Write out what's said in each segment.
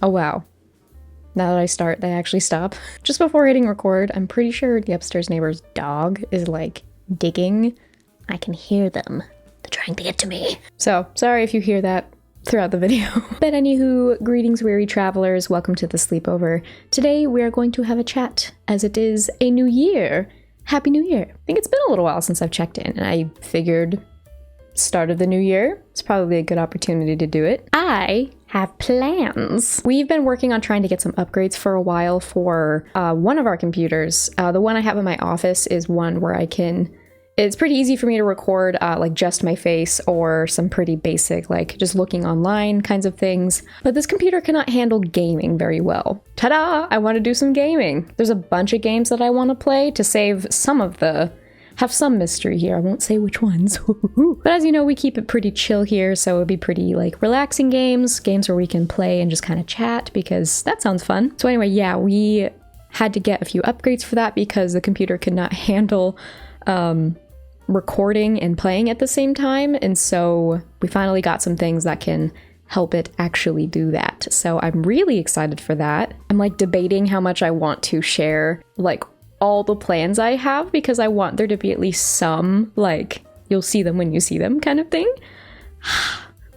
Oh wow. Now that I start, they actually stop. Just before hitting record, I'm pretty sure the upstairs neighbor's dog is like digging. I can hear them. They're trying to get to me. So, sorry if you hear that throughout the video. But anywho, greetings weary travelers, welcome to the sleepover. Today we are going to have a chat, as it is a new year. Happy New Year. I think it's been a little while since I've checked in, and I figured start of the new year, it's probably a good opportunity to do it. I have plans. We've been working on trying to get some upgrades for a while for one of our computers. The one I have in my office is one where it's pretty easy for me to record like just my face or some pretty basic, like just looking online kinds of things. But this computer cannot handle gaming very well. Ta-da! I want to do some gaming. There's a bunch of games that I want to play to save have some mystery here. I won't say which ones. But as you know, we keep it pretty chill here, so it'd be pretty like relaxing games where we can play and just kind of chat, because that sounds fun. So anyway, yeah, we had to get a few upgrades for that because the computer could not handle recording and playing at the same time. And so we finally got some things that can help it actually do that. So I'm really excited for that. I'm like debating how much I want to share like all the plans I have, because I want there to be at least some, like, you'll see them when you see them kind of thing.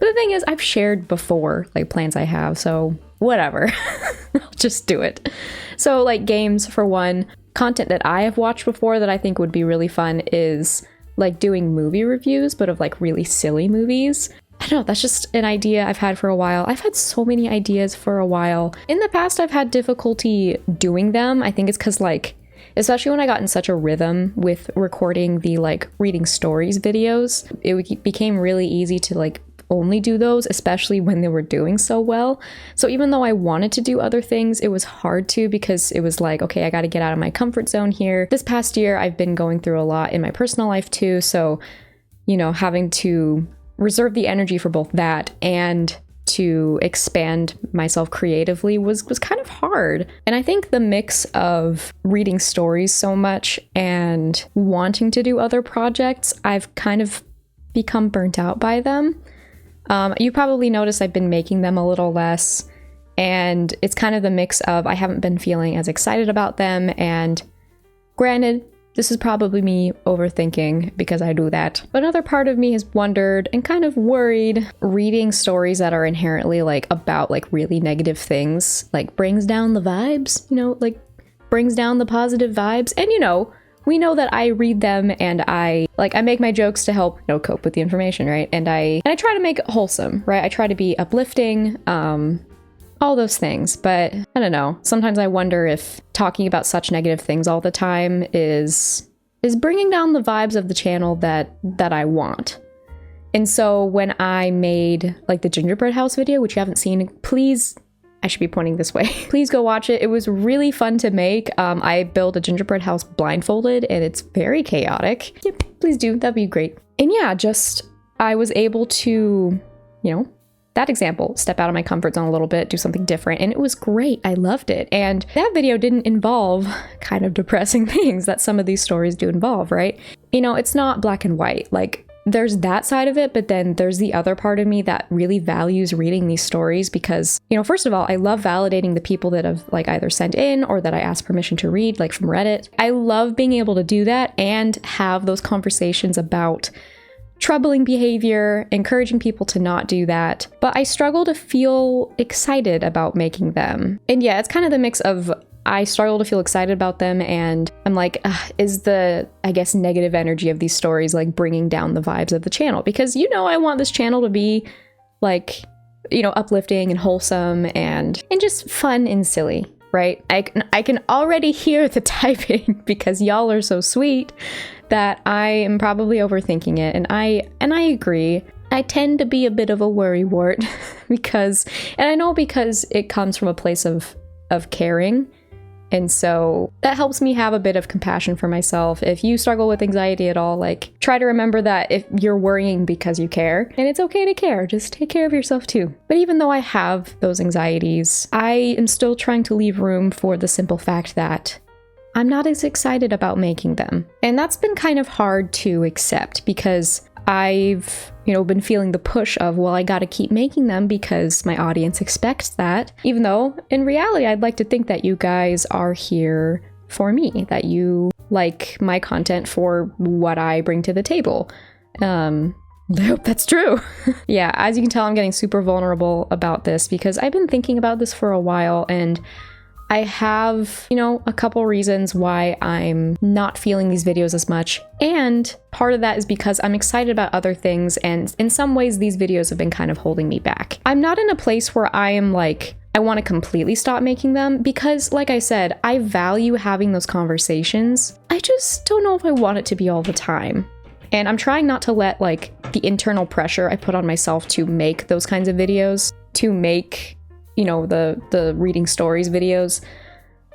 But the thing is, I've shared before, like, plans I have, so whatever. I'll just do it. So, like, games, for one. Content that I have watched before that I think would be really fun is, like, doing movie reviews, but of, like, really silly movies. I don't know, that's just an idea I've had for a while. I've had so many ideas for a while. In the past, I've had difficulty doing them. I think it's because, like, especially when I got in such a rhythm with recording the like reading stories videos, it became really easy to like only do those, especially when they were doing so well. So even though I wanted to do other things, it was hard to, because it was like, okay, I got to get out of my comfort zone here. This past year, I've been going through a lot in my personal life too. So, you know, having to reserve the energy for both that and to expand myself creatively was kind of hard. And I think the mix of reading stories so much and wanting to do other projects, I've kind of become burnt out by them. You probably noticed I've been making them a little less, and it's kind of the mix of I haven't been feeling as excited about them, and granted, this is probably me overthinking because I do that. But another part of me has wondered and kind of worried, reading stories that are inherently like about like really negative things, like brings down the vibes, you know, like brings down the positive vibes. And you know, we know that I read them and I make my jokes to help, you know, cope with the information, right? And I try to make it wholesome, right? I try to be uplifting, all those things. But I don't know, sometimes I wonder if talking about such negative things all the time is bringing down the vibes of the channel that I want. And so when I made like the gingerbread house video, which you haven't seen, please, I should be pointing this way, please go watch it. It was really fun to make. I built a gingerbread house blindfolded and it's very chaotic. Yep, please do, that'd be great. And yeah, just I was able to, you know, that example, step out of my comfort zone a little bit, do something different, and it was great. I loved it. And that video didn't involve kind of depressing things that some of these stories do involve, right? You know, it's not black and white. Like, there's that side of it, but then there's the other part of me that really values reading these stories because, you know, first of all, I love validating the people that have like either sent in or that I asked permission to read, like from Reddit. I love being able to do that and have those conversations about troubling behavior, encouraging people to not do that, but I struggle to feel excited about making them. And yeah, it's kind of the mix of I struggle to feel excited about them, and I'm like, is the, I guess, negative energy of these stories like bringing down the vibes of the channel? Because, you know, I want this channel to be like, you know, uplifting and wholesome and just fun and silly, right? I can already hear the typing because y'all are so sweet that I am probably overthinking it, and I agree. I tend to be a bit of a worrywart because it comes from a place of caring, and so that helps me have a bit of compassion for myself. If you struggle with anxiety at all, like, try to remember that if you're worrying because you care, and it's okay to care, just take care of yourself too. But even though I have those anxieties, I am still trying to leave room for the simple fact that I'm not as excited about making them. And that's been kind of hard to accept because I've, been feeling the push of, well, I gotta keep making them because my audience expects that. Even though in reality, I'd like to think that you guys are here for me, that you like my content for what I bring to the table. I hope that's true. Yeah, as you can tell, I'm getting super vulnerable about this because I've been thinking about this for a while, and I have, a couple reasons why I'm not feeling these videos as much. And part of that is because I'm excited about other things, and in some ways these videos have been kind of holding me back. I'm not in a place where I am like, I want to completely stop making them because, like I said, I value having those conversations. I just don't know if I want it to be all the time. And I'm trying not to let like the internal pressure I put on myself to make those kinds of videos, to make the reading stories videos,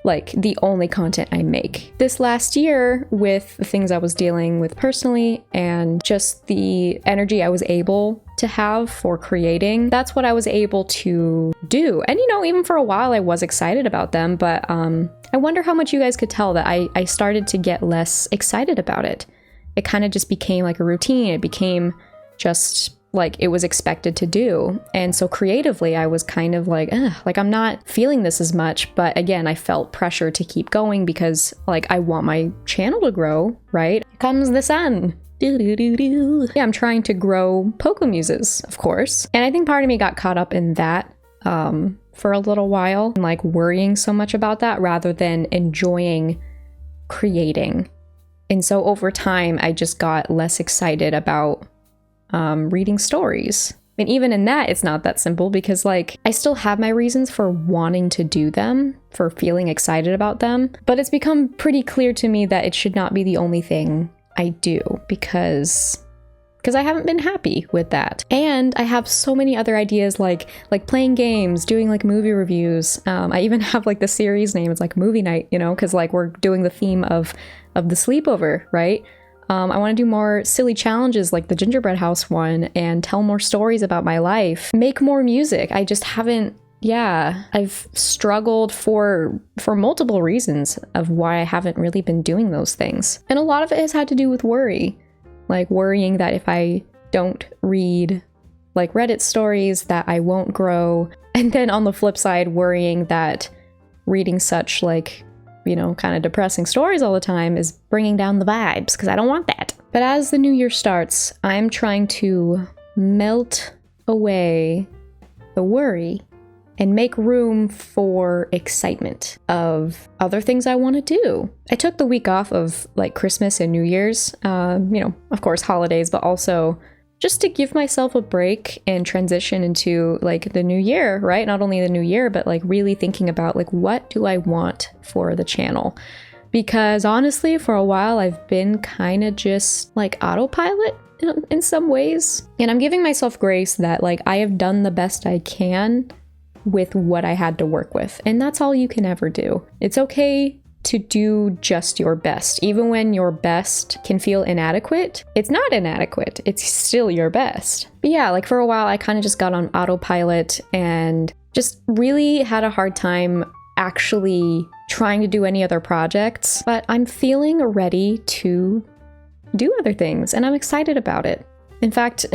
like the only content I make. This last year, with the things I was dealing with personally and just the energy I was able to have for creating, that's what I was able to do. And even for a while I was excited about them, but I wonder how much you guys could tell that I started to get less excited about it. It kind of just became like a routine. It became just like it was expected to do. And so creatively, I was kind of like, I'm not feeling this as much. But again, I felt pressure to keep going because like I want my channel to grow, right? Here comes the sun. Yeah, I'm trying to grow PocoMuses, of course. And I think part of me got caught up in that for a little while, and like worrying so much about that rather than enjoying creating. And so over time, I just got less excited about reading stories. And even in that, it's not that simple because like I still have my reasons for wanting to do them, for feeling excited about them. But it's become pretty clear to me that it should not be the only thing I do because I haven't been happy with that. And I have so many other ideas like playing games, doing like movie reviews. I even have like the series name. It's like movie night, because like we're doing the theme of the sleepover, right? I want to do more silly challenges like the gingerbread house one and tell more stories about my life, make more music. I just haven't, I've struggled for multiple reasons of why I haven't really been doing those things. And a lot of it has had to do with worry, like worrying that if I don't read like Reddit stories that I won't grow. And then on the flip side, worrying that reading such like kind of depressing stories all the time is bringing down the vibes because I don't want that. But as the new year starts, I'm trying to melt away the worry and make room for excitement of other things I want to do. I took the week off of like Christmas and New Year's, of course holidays, but also just to give myself a break and transition into like the new year, right? Not only the new year, but like really thinking about like, what do I want for the channel? Because honestly, for a while, I've been kind of just like autopilot in some ways. And I'm giving myself grace that like I have done the best I can with what I had to work with. And that's all you can ever do. It's okay to do just your best. Even when your best can feel inadequate, it's not inadequate. It's still your best. But yeah, like for a while, I kind of just got on autopilot and just really had a hard time actually trying to do any other projects. But I'm feeling ready to do other things and I'm excited about it. In fact,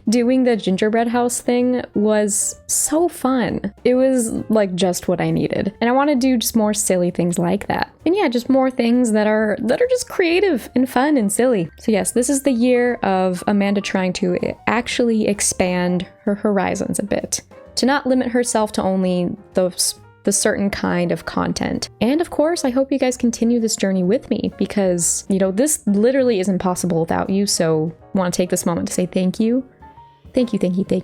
doing the gingerbread house thing was so fun. It was like just what I needed. And I want to do just more silly things like that. And yeah, just more things that are just creative and fun and silly. So yes, this is the year of Amanda trying to actually expand her horizons a bit. To not limit herself to only the certain kind of content. And of course, I hope you guys continue this journey with me because, this literally isn't possible without you. So I want to take this moment to say thank you. Thank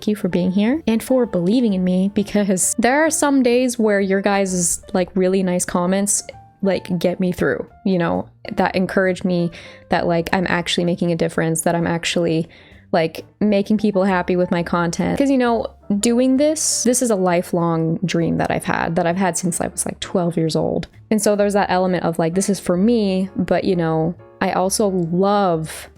you for being here and for believing in me because there are some days where your guys' like really nice comments like get me through, that encourage me that like I'm actually making a difference, that I'm actually like making people happy with my content. Because, doing this is a lifelong dream that I've had since I was like 12 years old. And so there's that element of like, this is for me, but I also love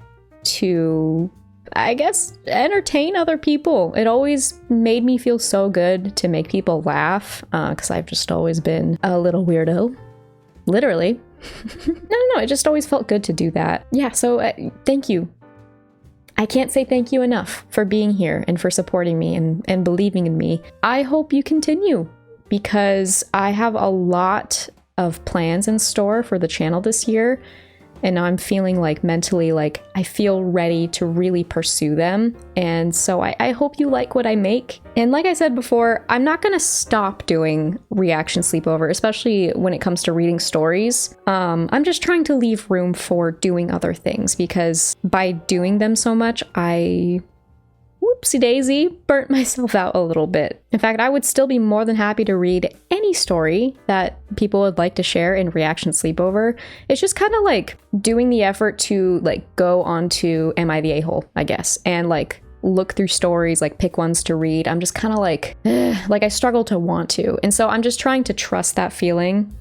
to, I guess, entertain other people. It always made me feel so good to make people laugh because I've just always been a little weirdo. Literally. No, it just always felt good to do that. Yeah, so thank you. I can't say thank you enough for being here and for supporting me and believing in me. I hope you continue, because I have a lot of plans in store for the channel this year, and now I'm feeling like mentally, like I feel ready to really pursue them. And so I hope you like what I make. And like I said before, I'm not gonna stop doing reaction sleepover, especially when it comes to reading stories. I'm just trying to leave room for doing other things, because by doing them so much, I whoopsie daisy, burnt myself out a little bit. In fact, I would still be more than happy to read any story that people would like to share in reaction sleepover. It's just kind of like doing the effort to like go onto Am I the A-hole, I guess, and like look through stories, like pick ones to read. I'm just kind of like I struggle to want to. And so I'm just trying to trust that feeling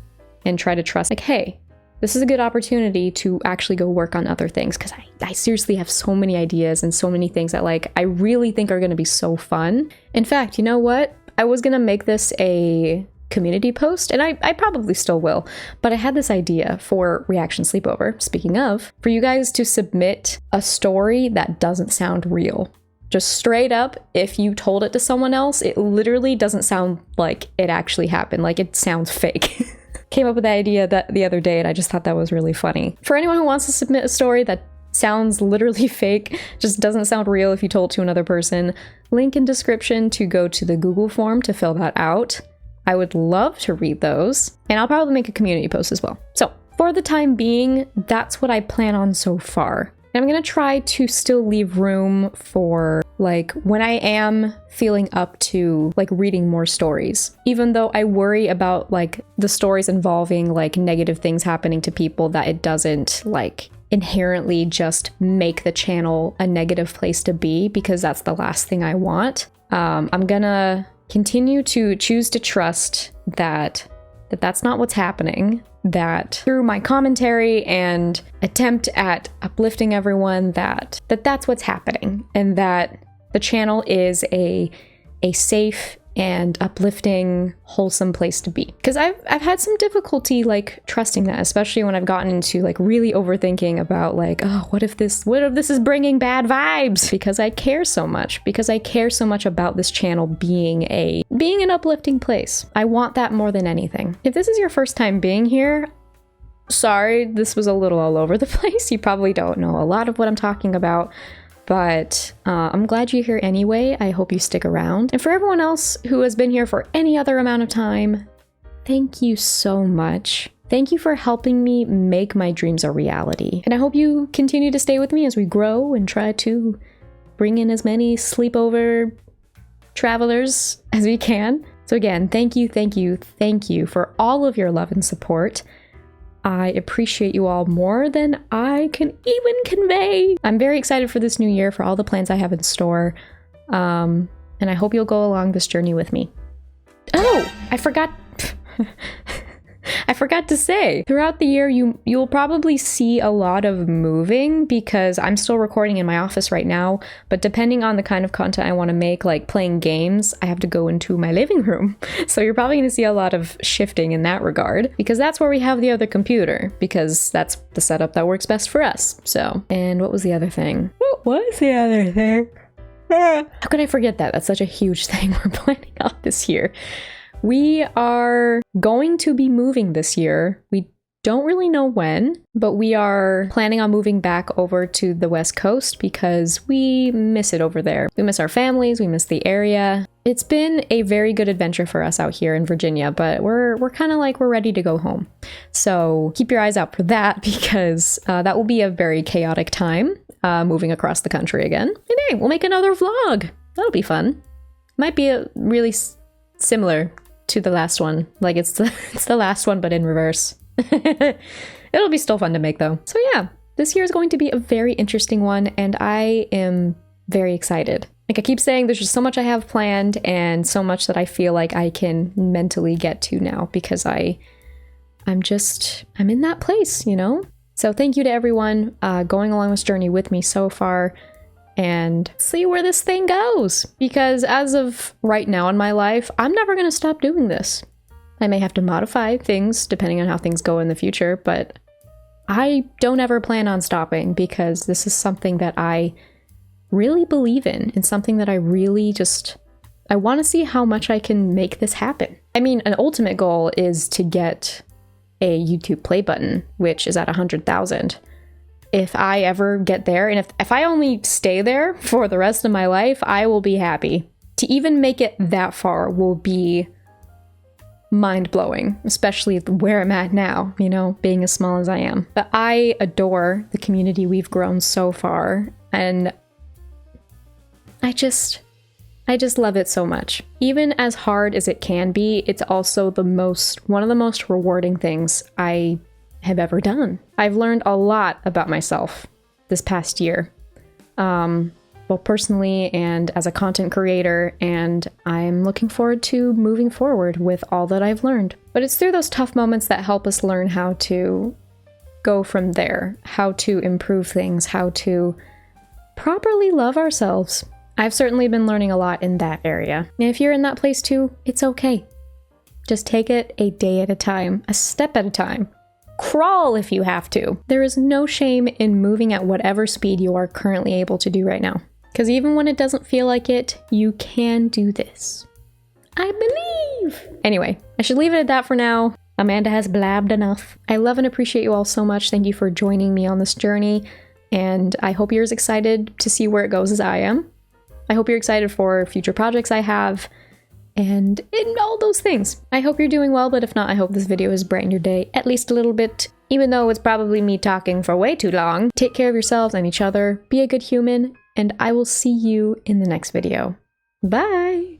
and try to trust like, hey, this is a good opportunity to actually go work on other things, because I seriously have so many ideas and so many things that like I really think are going to be so fun. In fact, you know what? I was going to make this a community post, and I probably still will, but I had this idea for Reaction Sleepover, speaking of, for you guys to submit a story that doesn't sound real. Just straight up, if you told it to someone else, it literally doesn't sound like it actually happened. Like, it sounds fake. Came up with the idea that the other day, and I just thought that was really funny. For anyone who wants to submit a story that sounds literally fake, just doesn't sound real if you told it to another person, link in description to go to the Google form to fill that out. I would love to read those, and I'll probably make a community post as well. So for the time being, that's what I plan on so far. And I'm gonna try to still leave room for like when I am feeling up to like reading more stories, even though I worry about like the stories involving like negative things happening to people, that it doesn't like inherently just make the channel a negative place to be, because that's the last thing I want. I'm gonna continue to choose to trust that that's not what's happening, that through my commentary and attempt at uplifting everyone, that's what's happening, and that the channel is a safe and uplifting, wholesome place to be. Because I've had some difficulty like trusting that, especially when I've gotten into like really overthinking about like, oh, what if this is bringing bad vibes? Because I care so much. Because I care so much about this channel being an uplifting place. I want that more than anything. If this is your first time being here, sorry, this was a little all over the place. You probably don't know a lot of what I'm talking about. But I'm glad you're here anyway. I hope you stick around. And for everyone else who has been here for any other amount of time, thank you so much. Thank you for helping me make my dreams a reality. And I hope you continue to stay with me as we grow and try to bring in as many sleepover travelers as we can. So again, thank you for all of your love and support. I appreciate you all more than I can even convey. I'm very excited for this new year, for all the plans I have in store. And I hope you'll go along this journey with me. Oh, I forgot. I forgot to say, throughout the year, you'll probably see a lot of moving, because I'm still recording in my office right now, but depending on the kind of content I want to make, like playing games, I have to go into my living room. So you're probably going to see a lot of shifting in that regard, because that's where we have the other computer, because that's the setup that works best for us. So, and what was the other thing? What was the other thing? How could I forget that? That's such a huge thing we're planning on this year. We are going to be moving this year. We don't really know when, but we are planning on moving back over to the West Coast because we miss it over there. We miss our families, we miss the area. It's been a very good adventure for us out here in Virginia, but we're kind of like we're ready to go home. So keep your eyes out for that, because that will be a very chaotic time, moving across the country again. And hey, we'll make another vlog. That'll be fun. Might be a really similar to the last one. Like it's the last one, but in reverse. It'll be still fun to make though. So yeah, this year is going to be a very interesting one, and I am very excited. Like I keep saying, there's just so much I have planned and so much that I feel like I can mentally get to now, because I'm in that place, you know? So thank you to everyone going along this journey with me so far, and see where this thing goes. Because as of right now in my life, I'm never going to stop doing this. I may have to modify things depending on how things go in the future, but I don't ever plan on stopping, because this is something that I really believe in something that I really I want to see how much I can make this happen. I mean, an ultimate goal is to get a YouTube play button, which is at 100,000. If I ever get there, and if I only stay there for the rest of my life, I will be happy. To even make it that far will be mind-blowing, especially where I'm at now, you know, being as small as I am. But I adore the community we've grown so far, and I just love it so much. Even as hard as it can be, it's also one of the most rewarding things I have ever done. I've learned a lot about myself this past year, both personally and as a content creator, and I'm looking forward to moving forward with all that I've learned. But it's through those tough moments that help us learn how to go from there, how to improve things, how to properly love ourselves. I've certainly been learning a lot in that area. And if you're in that place too, it's okay. Just take it a day at a time, a step at a time. Crawl if you have to. There is no shame in moving at whatever speed you are currently able to do right now. Because even when it doesn't feel like it, you can do this. I believe! Anyway, I should leave it at that for now. Amanda has blabbed enough. I love and appreciate you all so much. Thank you for joining me on this journey. And I hope you're as excited to see where it goes as I am. I hope you're excited for future projects I have, and all those things. I hope you're doing well, but if not, I hope this video has brightened your day at least a little bit, even though it's probably me talking for way too long. Take care of yourselves and each other, be a good human, and I will see you in the next video. Bye!